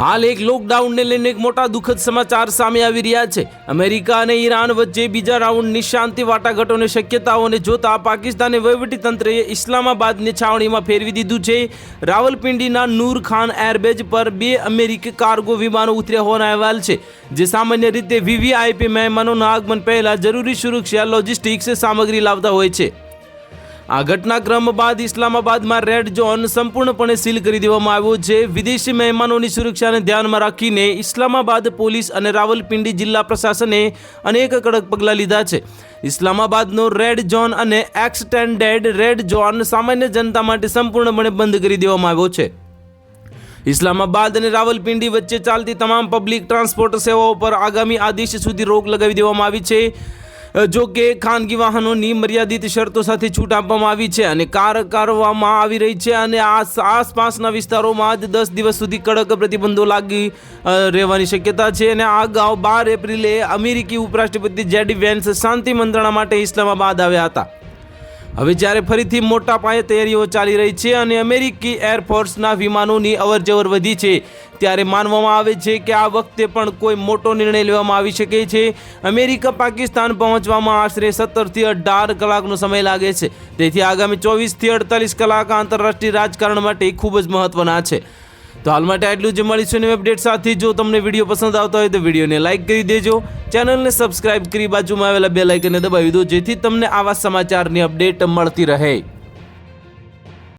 હાલ એક લોકડાઉનને લઈને એક મોટા દુઃખદ સમાચાર સામે આવી રહ્યા છે। અમેરિકા અને ઈરાન વચ્ચે બીજા રાઉન્ડની શાંતિ વાટાઘાટોની શક્યતાઓને જોતા પાકિસ્તાને વહીવટીતંત્રએ ઇસ્લામાબાદને છાવણીમાં ફેરવી દીધું છે। રાવલપિંડીના નૂર ખાન એરબેઝ પર 2 અમેરિકી કાર્ગો વિમાનો ઉતર્યા હોવાના અહેવાલ છે, જે સામાન્ય રીતે વીવીઆઈપી મહેમાનોના આગમન પહેલા જરૂરી સુરક્ષા લોજિસ્ટિક્સ સામગ્રી લાવતા હોય છે। આ ઘટનાક્રમ બાદ ઇસ્લામાબાદમાં રેડ ઝોન સંપૂર્ણપણે સીલ કરી દેવામાં આવ્યો છે। વિદેશી મહેમાનોની સુરક્ષાને ધ્યાનમાં રાખીને ઇસ્લામાબાદ પોલીસ અને રાવલપિંડી જિલ્લા પ્રશાસને અનેક કડક પગલાં લીધા છે। ઇસ્લામાબાદનો રેડ ઝોન અને એક્સટેન્ડેડ રેડ ઝોન સામાન્ય જનતા માટે સંપૂર્ણપણે બંધ કરી દેવામાં આવ્યો છે। ઇસ્લામાબાદ અને રાવલપિંડી વચ્ચે ચાલતી તમામ પબ્લિક ટ્રાન્સપોર્ટ સેવાઓ પર આગામી આદેશ સુધી રોક લગાવી દેવામાં આવી છે। જો કે ખાનગી વાહનોની મર્યાદિત શરતો સાથે છૂટ આપવામાં આવી છે અને કાર કરવામાં આવી રહી છે અને આસપાસના વિસ્તારોમાં જ 10 દિવસ સુધી કડક પ્રતિબંધો લાગી રહેવાની શક્યતા છે। અને આ અગાઉ 12 એપ્રિલે અમેરિકી ઉપરાષ્ટ્રપતિ જેડી વેન્સ શાંતિ મંત્રણા માટે ઇસ્લામાબાદ આવ્યા હતા। હવે જ્યારે ફરીથી મોટા પાયે તૈયારીઓ ચાલી રહી છે અને અમેરિકી એરફોર્સના વિમાનોની અવરજવર વધી છે, ત્યારે માનવામાં આવે છે કે આ વખતે પણ કોઈ મોટો નિર્ણય લેવામાં આવી શકે છે। અમેરિકા પાકિસ્તાન પહોંચવામાં આશરે 17 થી 18 કલાકનો સમય લાગે છે, તેથી આગામી 24 થી 48 કલાક આંતરરાષ્ટ્રીય રાજકારણ માટે ખૂબ જ મહત્વના છે। તો હાલ માટે આટલું જ, મળીશું નવી અપડેટ સાથે। જો તમને વિડીયો પસંદ આવતો હોય તો વિડીયોને લાઇક કરી દેજો, ચેનલને સબસ્ક્રાઇબ કરી બાજુમાં આવેલા બેલ આઇકનને દબાવી દો, જેથી તમને આવા સમાચારની અપડેટ મળતી રહે।